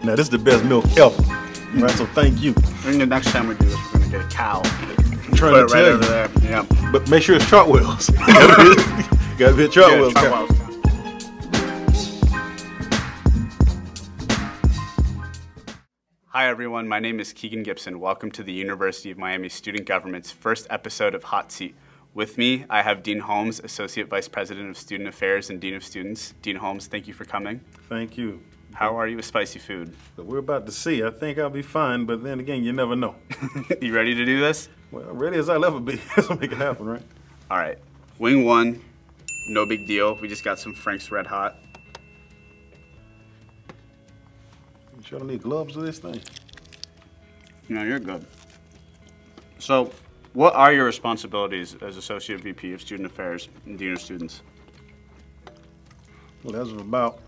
Now this is the best milk ever. Right, so thank you. I think the next time we do this, we're gonna get a cow. I'm trying Put to it right tell over you. there. Yeah. But make sure it's Chartwell's. Gotta be a Chartwell's cow. Hi everyone, my name is Keegan Gibson. Welcome to the University of Miami Student Government's first episode of Hot Seat. With me, I have Dean Holmes, Associate Vice President of Student Affairs and Dean of Students. Dean Holmes, thank you for coming. Thank you. How are you with spicy food? But we're about to see. I think I'll be fine, but then again, you never know. You ready to do this? Well, ready as I'll ever be. Let's make it happen, right? All right. Wing one, no big deal. We just got some Frank's Red Hot. You sure don't need gloves with this thing? No, you're good. So, what are your responsibilities as Associate VP of Student Affairs and Dean of Students? Well, as of about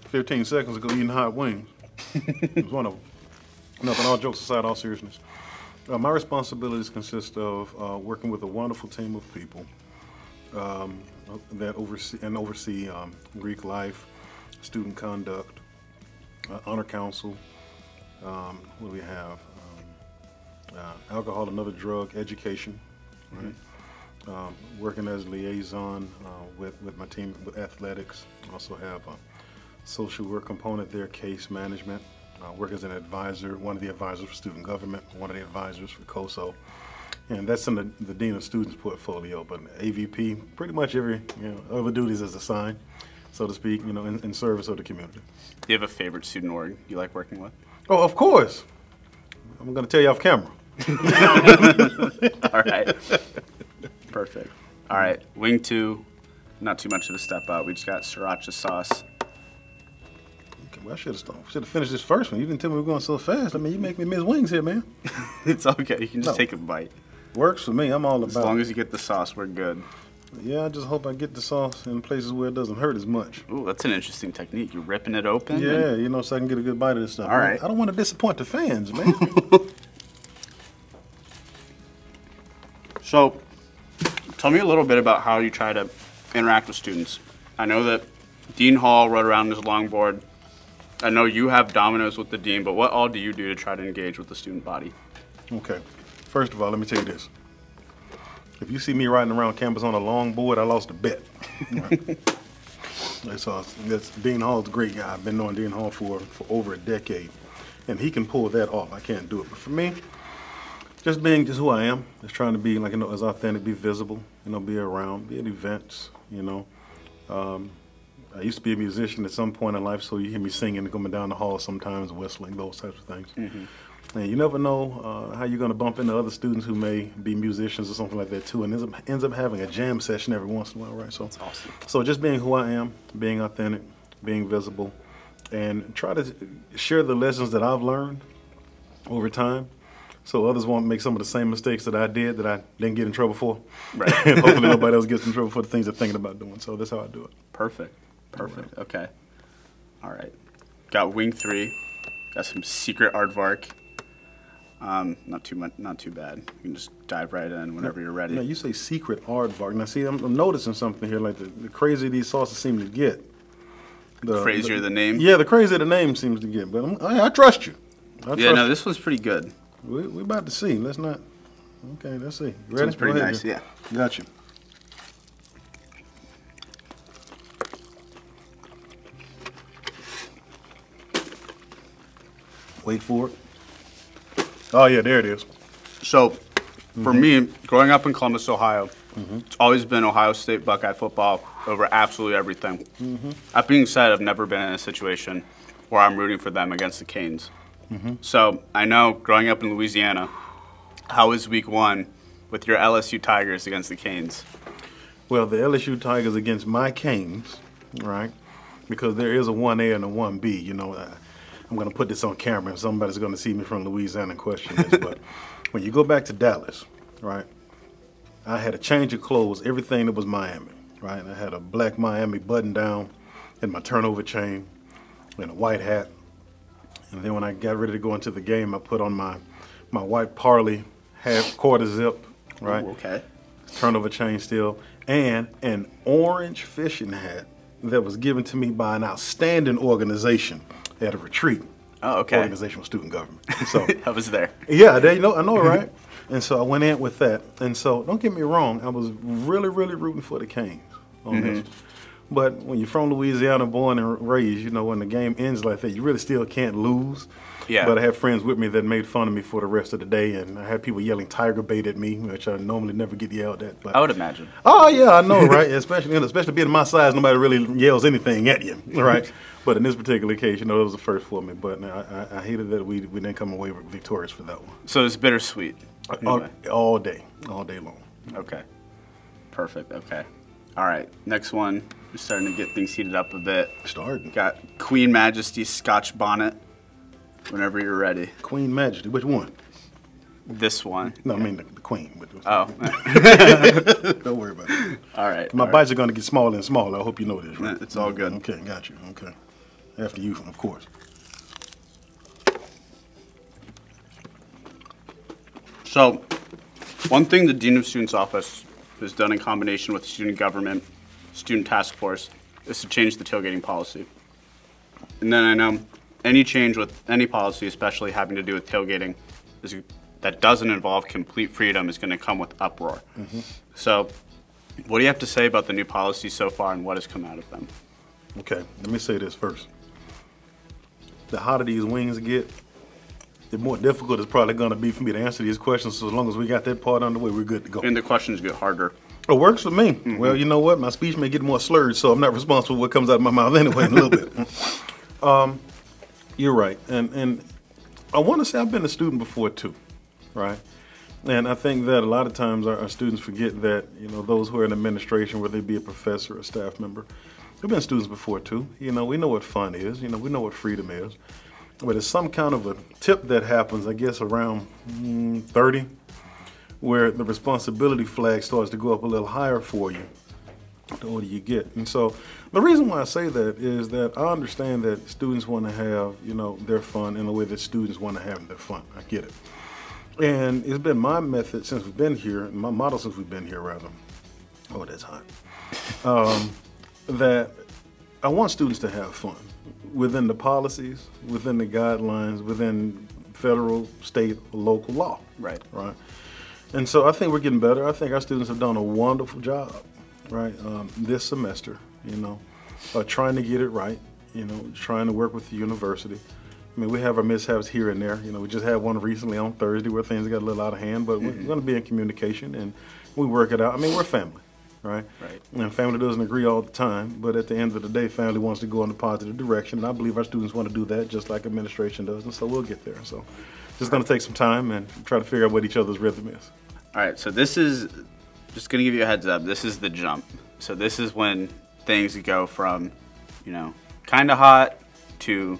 15 seconds ago, eating hot wings. It was one of them. Nothing, all jokes aside, all seriousness. My responsibilities consist of working with a wonderful team of people that oversee Greek life, student conduct, honor council. What do we have? Alcohol and other drug education. Right? Working as liaison with my team with athletics. Also have a social work component there, case management. Work as an advisor, one of the advisors for student government, one of the advisors for COSO. And that's in the Dean of Students portfolio, but AVP, pretty much every, other duties is assigned, so to speak, in service of the community. Do you have a favorite student org you like working with? Oh, of course. I'm going to tell you off camera. All right. Perfect. All right. Wing two, not too much of a step up. We just got sriracha sauce. Okay, well, I should have finished this first one. You didn't tell me we were going so fast. I mean, you make me miss wings here, man. It's okay. You can just take a bite. Works for me. I'm all about it. As long as you get the sauce, we're good. Yeah, I just hope I get the sauce in places where it doesn't hurt as much. Ooh, that's an interesting technique. You're ripping it open? Yeah, so I can get a good bite of this stuff. All right. I don't want to disappoint the fans, man. So, tell me a little bit about how you try to interact with students. I know that Dean Hall rode around his longboard. I know you have dominoes with the dean, but what all do you do to try to engage with the student body? Okay. First of all, let me tell you this. If you see me riding around campus on a longboard, I lost a bet. Right. Dean Hall's a great guy. I've been knowing Dean Hall for over a decade, and he can pull that off. I can't do it. But for me, just being just who I am, just trying to be as authentic, be visible, be around, be at events, I used to be a musician at some point in life, so you hear me singing and coming down the hall sometimes, whistling, those types of things. Mm-hmm. And you never know how you're going to bump into other students who may be musicians or something like that too, and ends up having a jam session every once in a while, right? So, that's awesome. So just being who I am, being authentic, being visible, and try to share the lessons that I've learned over time, so others won't make some of the same mistakes that I did that I didn't get in trouble for. Right. And hopefully nobody else gets in trouble for the things they're thinking about doing. So that's how I do it. Perfect. Perfect. Okay. All right. Got wing three. Got some secret aardvark. Not too much. Not too bad. You can just dive right in whenever you're ready. Now you say secret aardvark. Now see, I'm noticing something here. Like the crazier these sauces seem to get, the crazier the name. Yeah, the crazier the name seems to get. But I trust you. No, this one's pretty good. We're about to see. Let's not. Okay, let's see. This one's pretty nice. Yeah. Got you. Wait for it. Oh, yeah, there it is. So, for me, growing up in Columbus, Ohio, it's always been Ohio State Buckeye football over absolutely everything. That being said, I've never been in a situation where I'm rooting for them against the Canes. So, I know, growing up in Louisiana, how is week one with your LSU Tigers against the Canes? Well, the LSU Tigers against my Canes, right? Because there is a 1A and a 1B, I'm going to put this on camera and somebody's going to see me from Louisiana and question this, but when you go back to Dallas, right, I had a change of clothes, everything that was Miami, right? I had a black Miami button down and my turnover chain and a white hat. And then when I got ready to go into the game, I put on my white Parley half quarter zip, right? Ooh, okay. Turnover chain still, and an orange fishing hat that was given to me by an outstanding organization at a retreat Oh, okay. Organizational student government. So I was there. yeah, there, I know, right? And so I went in with that. And so don't get me wrong, I was really, really rooting for the Canes on this. But when you're from Louisiana, born and raised, when the game ends like that, you really still can't lose. Yeah. But I had friends with me that made fun of me for the rest of the day, and I had people yelling "tiger bait" at me, which I normally never get yelled at. But I would imagine. oh yeah, I know, right? Especially being my size, nobody really yells anything at you, right? But in this particular case, it was the first for me. But I hated that we didn't come away victorious for that one. So it's bittersweet. All day long. Okay. Perfect. Okay. All right. Next one. We're starting to get things heated up a bit. Starting. Got Queen Majesty Scotch bonnet. Whenever you're ready. Queen Majesty. Which one? This one. No, I mean the Queen. Oh. Don't worry about it. All right. My bites are going to get smaller and smaller. I hope you know this, right? It's all good. Okay, got you. Okay. After you, of course. So, one thing the Dean of Students Office has done in combination with student government, student task force, is to change the tailgating policy. And then I know any change with any policy, especially having to do with tailgating, that doesn't involve complete freedom is going to come with uproar. So, what do you have to say about the new policy so far and what has come out of them? Okay, let me say this first. The hotter these wings get, the more difficult it's probably going to be for me to answer these questions. So as long as we got that part underway, we're good to go. And the questions get harder. It works for me. Well, you know what? My speech may get more slurred, so I'm not responsible for what comes out of my mouth anyway in a little bit. You're right. And I want to say I've been a student before too, right? And I think that a lot of times our students forget that, those who are in administration, whether they be a professor or a staff member, we've been students before too. We know what fun is. We know what freedom is. But it's some kind of a tip that happens, I guess, around 30, where the responsibility flag starts to go up a little higher for you the older you get. And so the reason why I say that is that I understand that students want to have, their fun in the way that students want to have their fun. I get it. And it's been my method since we've been here, my model since we've been here, rather. Oh, that's hot. That I want students to have fun within the policies, within the guidelines, within federal, state, local law. Right. Right. And so I think we're getting better. I think our students have done a wonderful job, right, this semester, trying to get it right, trying to work with the university. I mean, we have our mishaps here and there. We just had one recently on Thursday where things got a little out of hand, but we're going to be in communication and we work it out. I mean, we're family. Right? Right. And family doesn't agree all the time, but at the end of the day, family wants to go in a positive direction, and I believe our students want to do that just like administration does, and so we'll get there. So just going to take some time and try to figure out what each other's rhythm is. All right, so this is, just going to give you a heads up, this is the jump. So this is when things go from, kind of hot to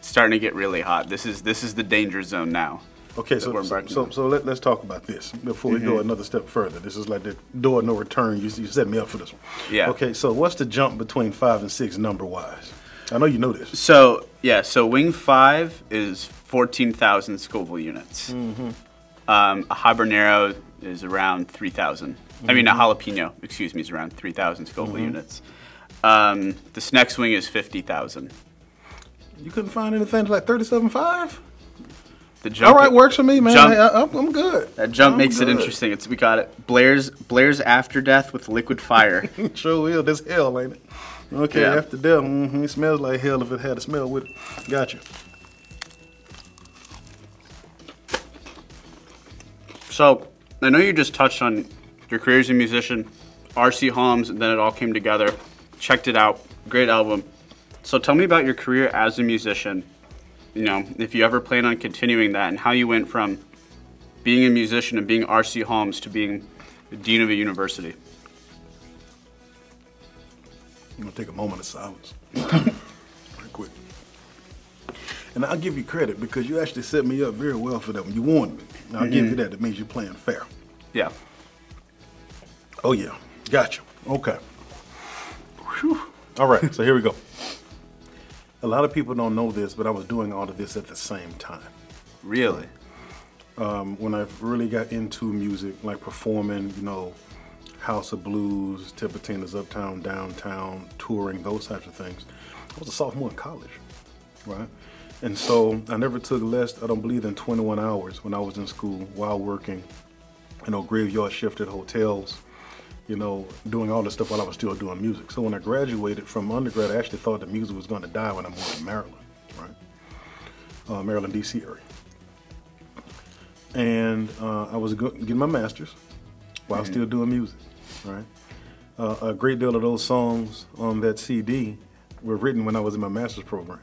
starting to get really hot. This is the danger zone now. Okay, so let's talk about this before we go another step further. This is like the door of no return. You set me up for this one. Yeah. Okay, so what's the jump between 5 and 6 number-wise? I know you know this. So Wing 5 is 14,000 Scoville units. A habanero is around 3,000. I mean, a jalapeno, is around 3,000 Scoville units. This next wing is 50,000. You couldn't find anything like 37.5? The jump, all right, works for me, man. I'm good. That jump makes it interesting. We got it. Blair's after death with liquid fire. Sure will. That's hell, ain't it? Okay, yeah. After death. It smells like hell if it had a smell with it. Gotcha. So I know you just touched on your career as a musician, R.C. Holmes, and then it all came together. Checked it out. Great album. So tell me about your career as a musician. If you ever plan on continuing that, and how you went from being a musician and being R.C. Holmes to being the dean of a university. I'm going to take a moment of silence. Right quick. And I'll give you credit because you actually set me up very well for that one. You warned me. And I'll give you that. It means you're playing fair. Yeah. Oh, yeah. Gotcha. Okay. Whew. All right. So here we go. A lot of people don't know this, but I was doing all of this at the same time. Really? When I really got into music, like performing, House of Blues, Tipitina's Uptown, Downtown, touring, those types of things, I was a sophomore in college, right? And so I never took less, I don't believe, than 21 hours when I was in school while working, graveyard shift at hotels, doing all this stuff while I was still doing music. So when I graduated from undergrad, I actually thought the music was going to die when I moved to Maryland, right? Maryland, D.C. area. And I was getting my master's while still doing music, right? A great deal of those songs on that CD were written when I was in my master's program.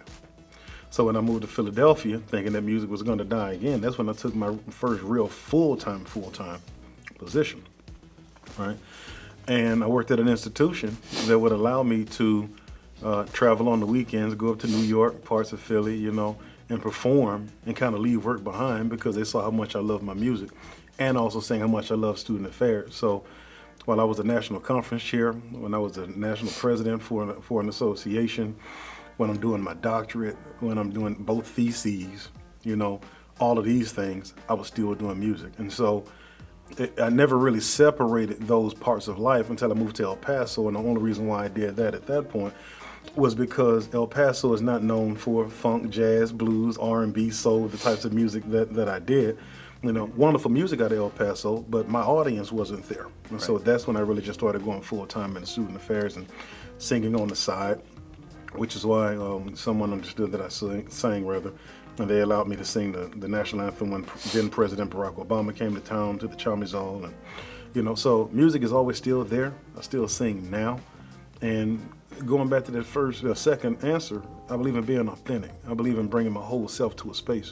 So when I moved to Philadelphia, thinking that music was going to die again, that's when I took my first real full-time position, right? And I worked at an institution that would allow me to travel on the weekends, go up to New York, parts of Philly, and perform and kind of leave work behind because they saw how much I love my music and also saying how much I love student affairs. So while I was a national conference chair, when I was a national president for an association, when I'm doing my doctorate, when I'm doing both theses, all of these things, I was still doing music. And so I never really separated those parts of life until I moved to El Paso. And the only reason why I did that at that point was because El Paso is not known for funk, jazz, blues, R&B, soul, the types of music that I did. Wonderful music out of El Paso, but my audience wasn't there. And so that's when I really just started going full-time into student affairs and singing on the side, which is why someone understood that I sang rather, and they allowed me to sing the national anthem when then President Barack Obama came to town to the Chamizal. And, so music is always still there. I still sing now. And going back to that second answer, I believe in being authentic. I believe in bringing my whole self to a space.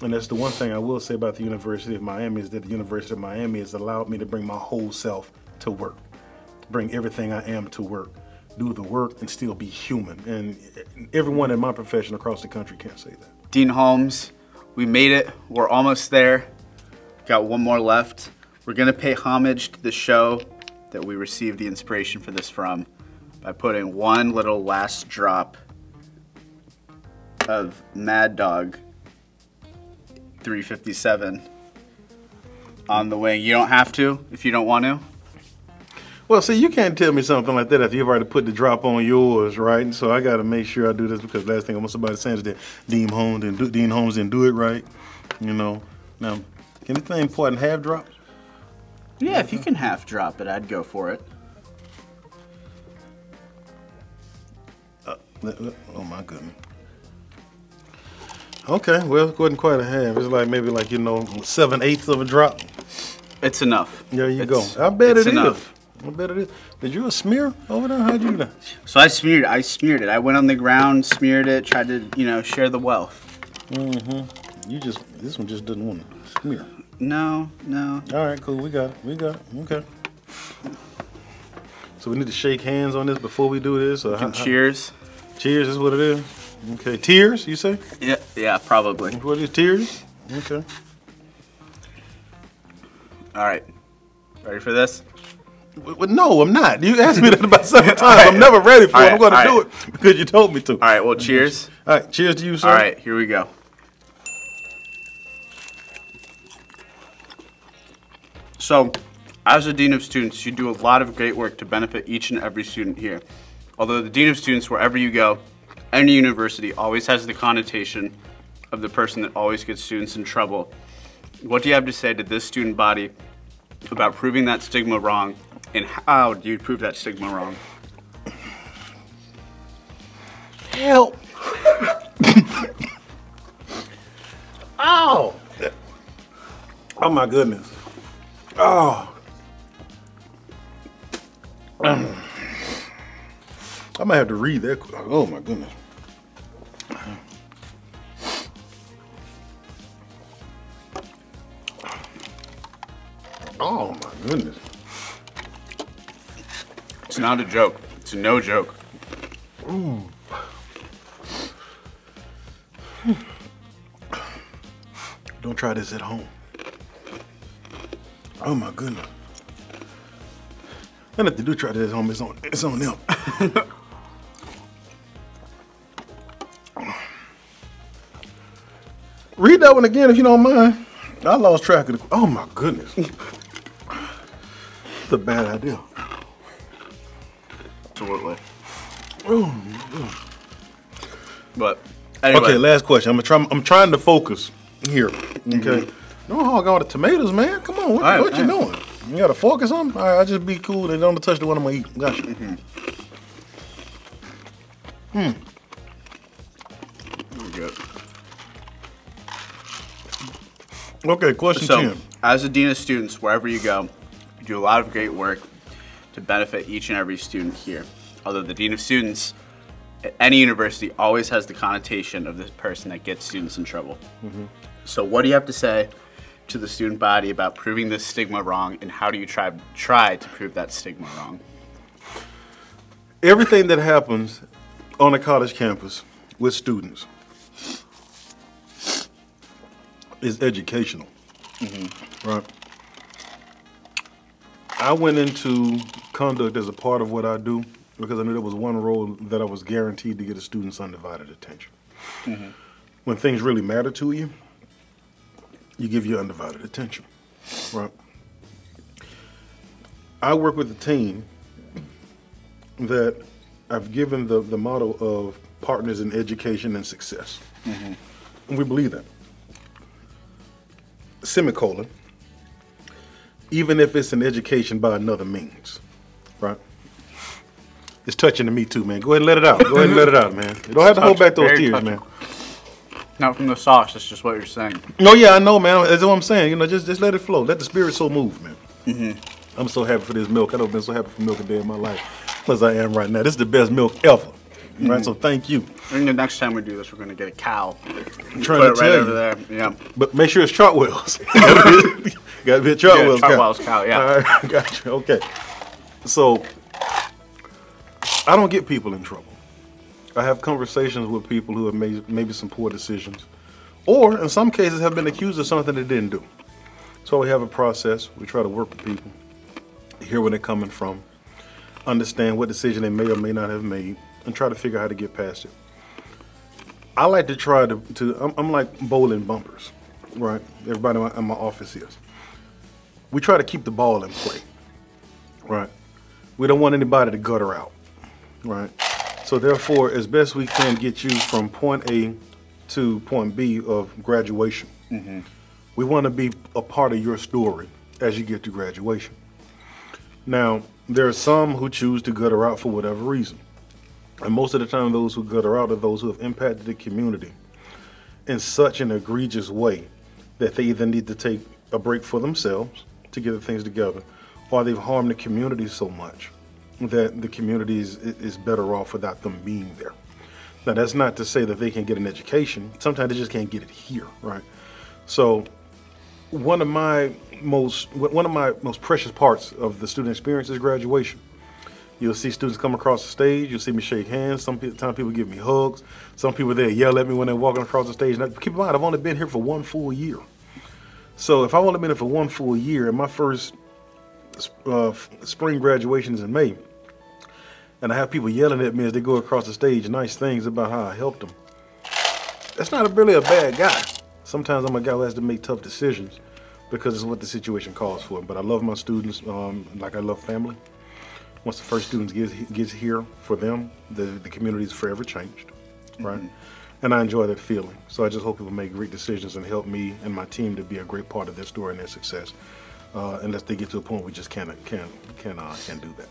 And that's the one thing I will say about the University of Miami is that the University of Miami has allowed me to bring my whole self to work, bring everything I am to work, do the work and still be human. And everyone in my profession across the country can't say that. Dean Holmes, we made it. We're almost there. Got one more left. We're gonna pay homage to the show that we received the inspiration for this from by putting one little last drop of Mad Dog 357 on the wing. You don't have to if you don't want to. Well, see, you can't tell me something like that if you've already put the drop on yours, right? And so I got to make sure I do this because last thing I want somebody saying is that Dean Holmes didn't do it right, Now, can anything important half drop? Yeah, if you can half drop it, I'd go for it. Oh my goodness. Okay, well, it wasn't quite a half. It's like maybe 7/8 of a drop. It's enough. There you go. I bet it is. I bet it is. Did you a smear over there? How'd you do that? So I smeared it. I went on the ground, smeared it, tried to, share the wealth. Mm-hmm. This one just doesn't want to smear. No. All right, cool. We got it. Okay. So we need to shake hands on this before we do this? Or cheers. Cheers is what it is? Okay. Tears, you say? Yeah, probably. What is tears? Okay. All right. Ready for this? Well, no, I'm not. You asked me that about 7 times. I'm never ready for it. I'm going to do it because you told me to. All right, well, cheers. All right, cheers to you, sir. All right, here we go. So, as a Dean of Students, you do a lot of great work to benefit each and every student here. Although the Dean of Students, wherever you go, any university always has the connotation of the person that always gets students in trouble. What do you have to say to this student body about proving that stigma wrong, and how do you prove that stigma wrong? Help! Ow! Oh my goodness. Oh. I might have to read that. Oh my goodness. Oh my goodness. It's not a joke. It's no joke. Ooh. Don't try this at home. Oh my goodness. And if they do try this at home, it's on them. Read that one again if you don't mind. I lost track of the. Oh my goodness. It's a bad idea. Absolutely. Oh, But Anyway. Okay, last question. I'm trying to focus here. Okay. Don't hog all the tomatoes, man. Come on, what you doing? You got a fork or something? All right, I'll just be cool and don't touch the one I'm gonna eat. Gotcha. Good. Okay, question So, 10. as a dean of students, wherever you go, you do a lot of great work to benefit each and every student here. Although the dean of students at any university always has the connotation of the person that gets students in trouble. So what do you have to say to the student body about proving this stigma wrong, and how do you try to prove that stigma wrong? Everything that happens on a college campus with students is educational, right? I went into conduct as a part of what I do because I knew there was one role that I was guaranteed to get a student's undivided attention. When things really matter to you, you give your undivided attention, right? I work with a team that I've given the motto of partners in education and success. And we believe that. Semicolon, even if it's an education by another means, right? It's touching to me too, man. Go ahead and let it out. Go ahead and let it out, man. You don't have to hold back those Very tears, touching. man. Not from the sauce, that's just what you're saying. No, yeah, I know, man. That's what I'm saying. You know, just let it flow. Let the spirit so move, man. I'm so happy for this milk. I've never been so happy for milk a day in my life as I am right now. This is the best milk ever. Right, so thank you. I think the next time we do this, we're gonna get a cow. I'm trying Put to it right tell over you. there. Yeah. But make sure it's Chartwell's. Got to be a Chartwell's cow. Chartwell's cow. Yeah. All right, gotcha. Okay. So I don't get people in trouble. I have conversations with people who have made maybe some poor decisions, or in some cases have been accused of something they didn't do. So we have a process. We try to work with people, hear where they're coming from, understand what decision they may or may not have made, and try to figure out how to get past it. I like to try to I'm like bowling bumpers, right? Everybody in my office is. We try to keep the ball in play, right? We don't want anybody to gutter out, right? So therefore, as best we can get you from point A to point B of graduation, we want to be a part of your story as you get to graduation. Now, there are some who choose to gutter out for whatever reason. And most of the time, those who gutter out are those who have impacted the community in such an egregious way that they either need to take a break for themselves to get things together, or they've harmed the community so much that the community is better off without them being there. Now, that's not to say that they can get an education. Sometimes they just can't get it here, right? So one of my most precious parts of the student experience is graduation. You'll see students come across the stage. You'll see me shake hands. Sometimes people give me hugs. Some people there yell at me when they're walking across the stage. Now, keep in mind, I've only been here for 1 full year. So if I've only been here for 1 full year, and my first spring graduation is in May, and I have people yelling at me as they go across the stage nice things about how I helped them, that's not really a bad guy. Sometimes I'm a guy who has to make tough decisions because it's what the situation calls for. But I love my students like I love family. Once the first student gets here for them, the community is forever changed, right? And I enjoy that feeling. So I just hope people make great decisions and help me and my team to be a great part of their story and their success. Unless they get to a point we just can't do that.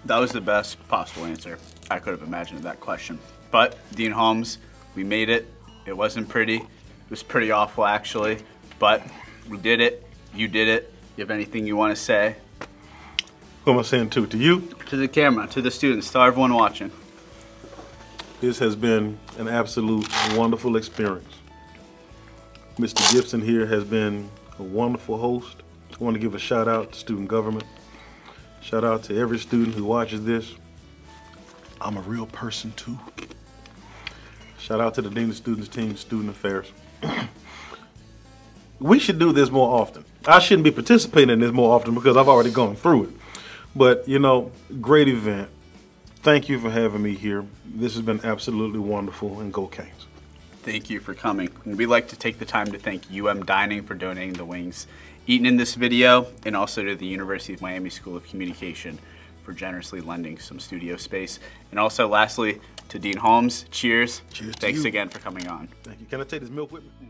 That was the best possible answer I could have imagined of that question. But Dean Holmes, we made it. It wasn't pretty. It was pretty awful, actually. But we did it. You did it. You have anything you want to say? Who am I saying to? To you? To the camera, to the students, to everyone watching. This has been an absolute wonderful experience. Mr. Gibson here has been a wonderful host. I want to give a shout out to student government. Shout out to every student who watches this. I'm a real person too. Shout out to the Dean of Students team, Student Affairs. We should do this more often. I shouldn't be participating in this more often because I've already gone through it. But, you know, great event. Thank you for having me here. This has been absolutely wonderful, and go Canes. Thank you for coming. And we'd like to take the time to thank Dining for donating the wings eaten in this video, and also to the University of Miami School of Communication for generously lending some studio space. And also, lastly, to Dean Holmes, cheers. Cheers to Thanks you. again for coming on. Thank you. Can I take this milk with me?